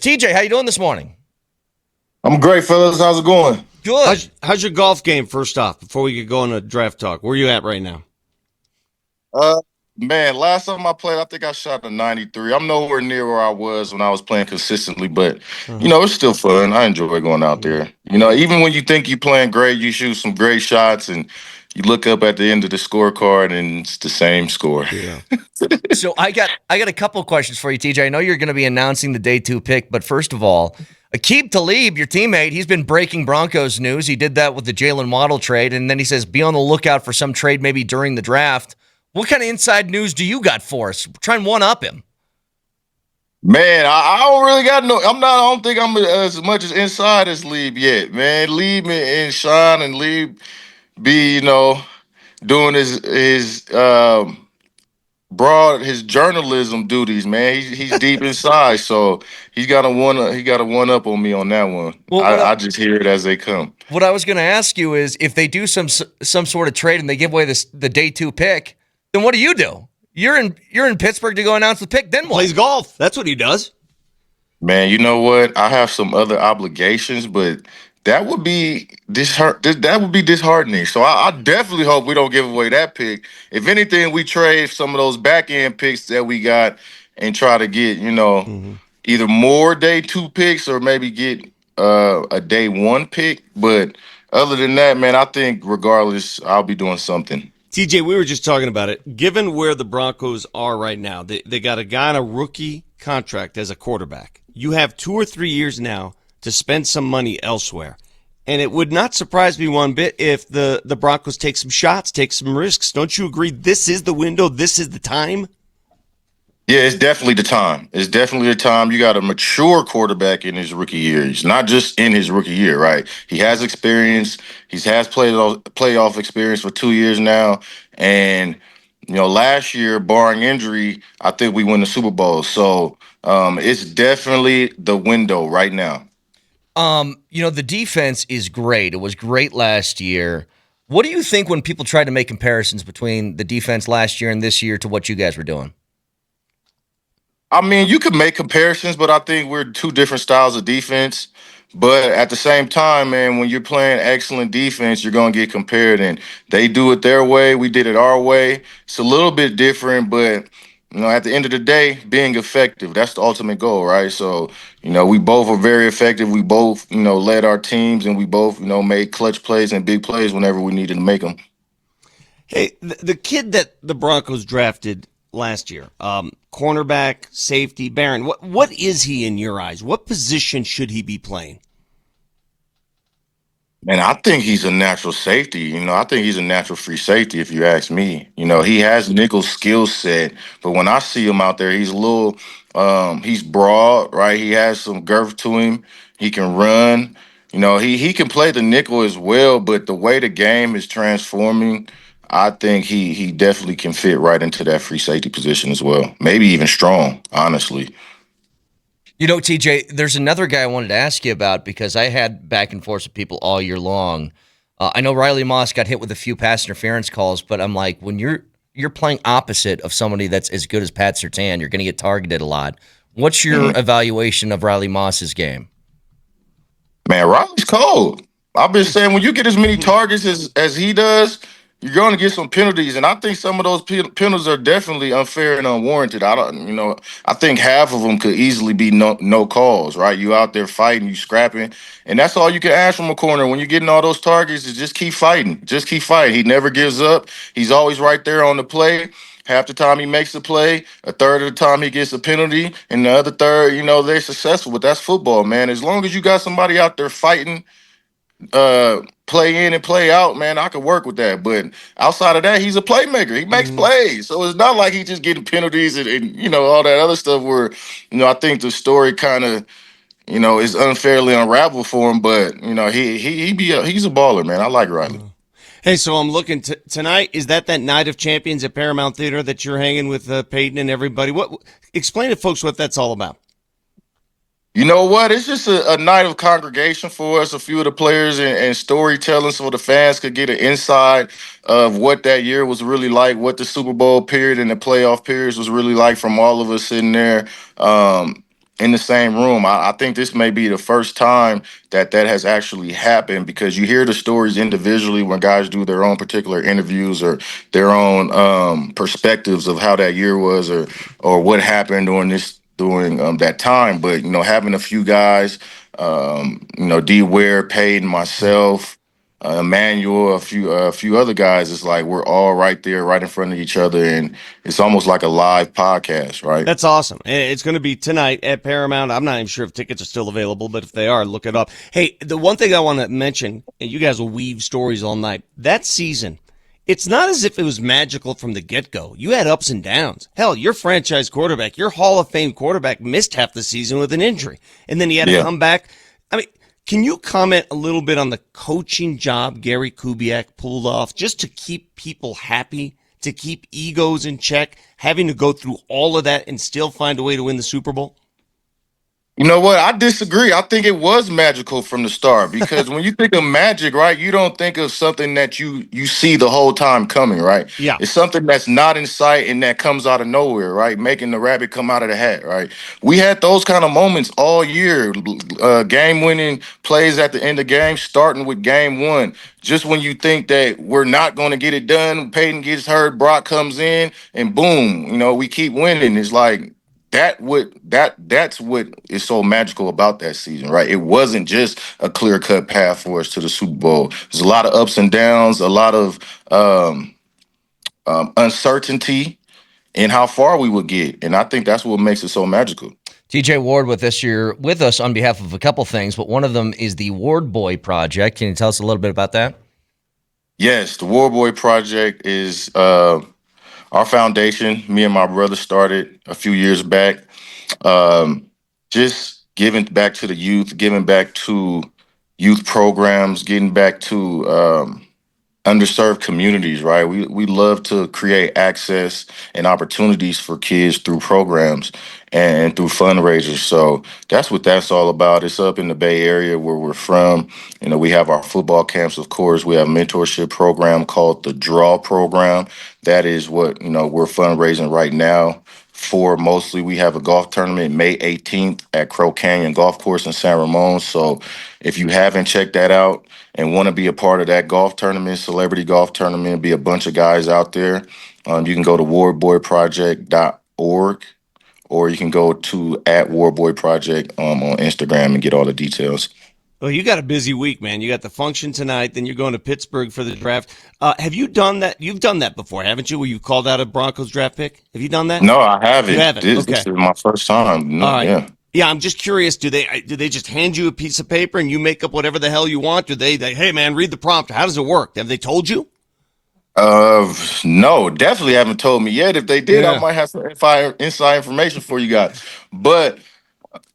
TJ, how you doing this morning? I'm great, fellas. How's it going? Good. How's your golf game, first off, before we get going to draft talk? Where are you at right now? Man, last time I played, I think I shot a 93. I'm nowhere near where I was when I was playing consistently, but, it's still fun. I enjoy going out there. Even when you think you're playing great, you shoot some great shots, and you look up at the end of the scorecard, and it's the same score. Yeah. So I got a couple of questions for you, TJ. I know you're going to be announcing the day 2 pick, but first of all, Aqib Talib, your teammate, he's been breaking Broncos news. He did that with the Jalen Waddle trade, and then he says, be on the lookout for some trade maybe during the draft. What kind of inside news do you got for us? Try and one-up him. Man, I don't really got I don't think I'm as much as inside as Lieb yet, man. Lieb and Sean and Lieb be, doing his his journalism duties, man. He's deep inside, so he got a one up on me on that one. Well, I just hear it as they come. What I was going to ask you is, if they do some sort of trade and they give away the day 2 pick, then what do? You're in Pittsburgh to go announce the pick. Then what? Plays golf. That's what he does. Man, you know what? I have some other obligations, but that would be disheartening. So I definitely hope we don't give away that pick. If anything, we trade some of those back end picks that we got and try to get, either more day 2 picks or maybe get a day 1 pick. But other than that, man, I think regardless, I'll be doing something. TJ, we were just talking about it. Given where the Broncos are right now, they got a guy on a rookie contract as a quarterback. You have 2 or 3 years now to spend some money elsewhere. And it would not surprise me one bit if the Broncos take some shots, take some risks. Don't you agree this is the window, this is the time? Yeah, it's definitely the time. It's definitely the time. You got a mature quarterback in his rookie year. He's not just in his rookie year, right? He has experience. He has playoff experience for 2 years now. And, last year, barring injury, I think we win the Super Bowl. So it's definitely the window right now. The defense is great. It was great last year. What do you think when people try to make comparisons between the defense last year and this year to what you guys were doing? I mean, you could make comparisons, but I think we're 2 different styles of defense. But at the same time, man, when you're playing excellent defense, you're going to get compared, and they do it their way. We did it our way. It's a little bit different, but, at the end of the day, being effective, that's the ultimate goal, right? So, we both are very effective. We both, led our teams, and we both, made clutch plays and big plays whenever we needed to make them. Hey, the kid that the Broncos drafted last year, cornerback, safety, Barron, what is he in your eyes? What position should he be playing? Man, I think he's a natural safety. I think he's a natural free safety, if you ask me. He has nickel skill set, but when I see him out there, he's a little, he's broad, right? He has some girth to him. He can run. He can play the nickel as well, but the way the game is transforming, I think he definitely can fit right into that free safety position as well. Maybe even strong, honestly. TJ, there's another guy I wanted to ask you about, because I had back and forth with people all year long. I know Riley Moss got hit with a few pass interference calls, but I'm like, when you're playing opposite of somebody that's as good as Pat Surtain, you're going to get targeted a lot. What's your evaluation of Riley Moss's game? Man, Riley's cold. I've been saying, when you get as many targets as he does, you're going to get some penalties, and I think some of those penalties are definitely unfair and unwarranted. I think half of them could easily be no calls, right? You out there fighting, you scrapping, and that's all you can ask from a corner when you're getting all those targets, is just keep fighting. Just keep fighting. He never gives up. He's always right there on the play. Half the time he makes the play, a third of the time he gets a penalty, and the other third, they're successful. But that's football, man. As long as you got somebody out there fighting, play in and play out, man, I could work with that. But outside of that, he's a playmaker. He makes plays. So it's not like he's just getting penalties and all that other stuff where, I think the story kind of, is unfairly unraveled for him. But, he's a baller, man. I like Riley. Hey, so I'm looking tonight. Is that night of champions at Paramount Theater that you're hanging with Peyton and everybody? Explain to folks what that's all about. You know what? It's just a night of congregation for us, a few of the players and storytelling, so the fans could get an insight of what that year was really like, what the Super Bowl period and the playoff periods was really like from all of us sitting there. in the same room. I think this may be the first time that has actually happened, because you hear the stories individually when guys do their own particular interviews or their own perspectives of how that year was, or what happened during that time. But having a few guys, D Ware, Payton, myself, Emmanuel, a few other guys, it's like we're all right there, right in front of each other, and it's almost like a live podcast, right? That's awesome. It's going to be tonight at Paramount. I'm not even sure if tickets are still available, but if they are, look it up. Hey, the one thing I want to mention, and you guys will weave stories all night, that season, it's not as if it was magical from the get-go. You had ups and downs. Hell, your franchise quarterback, your Hall of Fame quarterback missed half the season with an injury, and then he had to come back. I mean, can you comment a little bit on the coaching job Gary Kubiak pulled off just to keep people happy, to keep egos in check, having to go through all of that and still find a way to win the Super Bowl? You know what? I disagree. I think it was magical from the start, because when you think of magic, right, you don't think of something that you see the whole time coming, right? Yeah. It's something that's not in sight and that comes out of nowhere, right? Making the rabbit come out of the hat, right? We had those kind of moments all year. Game-winning plays at the end of games, starting with game one. Just when you think that we're not going to get it done, Peyton gets hurt, Brock comes in, and boom, we keep winning. It's like that's what is so magical about that season, right? It wasn't just a clear-cut path for us to the Super Bowl. There's a lot of ups and downs, a lot of uncertainty in how far we would get, and I think that's what makes it so magical. TJ Ward with us. You're with us on behalf of a couple things, but one of them is the Ward Boy Project. Can you tell us a little bit about that? Yes, the Ward Boy Project is our foundation. Me and my brother started a few years back. Just giving back to the youth, giving back to youth programs, getting back to underserved communities, right? We love to create access and opportunities for kids through programs and through fundraisers. So that's what that's all about. It's up in the Bay Area where we're from. We have our football camps, of course. We have a mentorship program called the Draw Program. That is what, we're fundraising right now for. Mostly, we have a golf tournament May 18th at Crow Canyon Golf Course in San Ramon. So if you haven't checked that out and want to be a part of that golf tournament, celebrity golf tournament, be a bunch of guys out there, you can go to wardboyproject.org, or you can go to @wardboyproject on Instagram and get all the details. Well, you got a busy week, man. You got the function tonight, then you're going to Pittsburgh for the draft. Have you done that? You've done that before, haven't you, where you called out a Broncos draft pick? Have you done that? No, I haven't. You haven't? This is my first time. All right. Yeah. Yeah, I'm just curious. Do they just hand you a piece of paper and you make up whatever the hell you want? Do they hey, man, read the prompt. How does it work? Have they told you? No, definitely haven't told me yet. If they did, I might have some inside information for you guys. But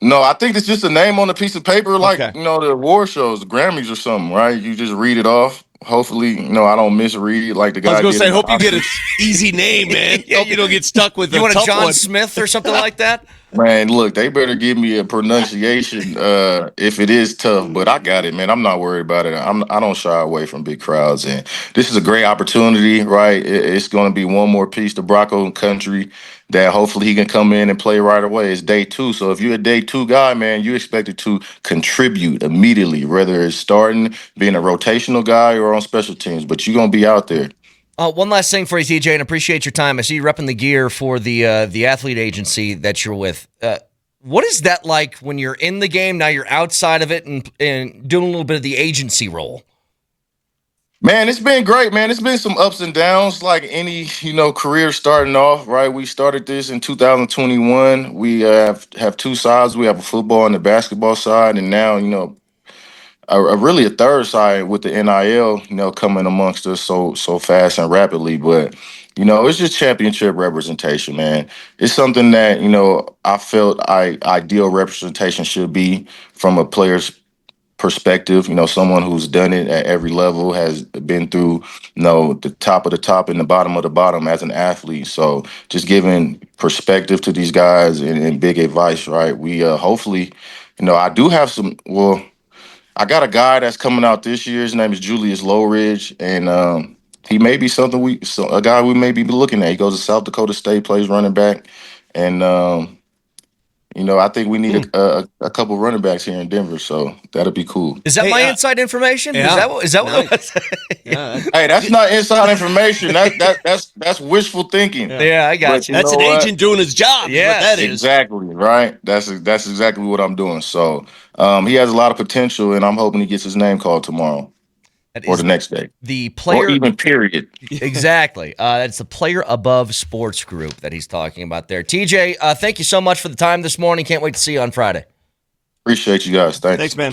no, I think it's just a name on a piece of paper, like Okay. the award shows, the Grammys or something, right? You just read it off. Hopefully, I don't misread like the guy. I was going to did say, in hope the you get an Oscars. easy name, man. Hope you don't get stuck with You a want a tough John one. Smith or something like that? Man, look, they better give me a pronunciation if it is tough, but I got it, man. I'm not worried about it. I don't shy away from big crowds, and this is a great opportunity, right? It's going to be one more piece to Bronco country that hopefully he can come in and play right away. It's day two, so if you're a day two guy, man, you expected to contribute immediately, whether it's starting, being a rotational guy, or on special teams, but you're going to be out there. One last thing for you, TJ, and appreciate your time. I see you repping the gear for the athlete agency that you're with. What is that like when you're in the game, now you're outside of it and doing a little bit of the agency role? Man, it's been great, man. It's been some ups and downs, like any, career starting off, right? We started this in 2021. We have two sides. We have a football and a basketball side, and now, really a third side with the NIL, coming amongst us so fast and rapidly. But it's just championship representation, man. It's something that I felt ideal representation should be from a player's perspective. Someone who's done it at every level, has been through the top of the top and the bottom of the bottom as an athlete. So just giving perspective to these guys and big advice, right? We hopefully, I do have some. Well, I got a guy that's coming out this year. His name is Julius Lowridge, and he may be a guy we may be looking at. He goes to South Dakota State, plays running back, and I think we need a couple running backs here in Denver, so that'll be cool. Is that Hey, my inside information? yeah. Is that what? Yeah, Hey, that's not inside information. That's wishful thinking. Yeah, I got But you. that's know an what? agent doing his job. Yes. Is what that is. Exactly, right? That's exactly what I'm doing. So he has a lot of potential, and I'm hoping he gets his name called tomorrow That or is the next day, the or player. even period. Exactly. That's the Player Above Sports Group that he's talking about there. TJ, thank you so much for the time this morning. Can't wait to see you on Friday. Appreciate you guys. Thanks. Thanks, man.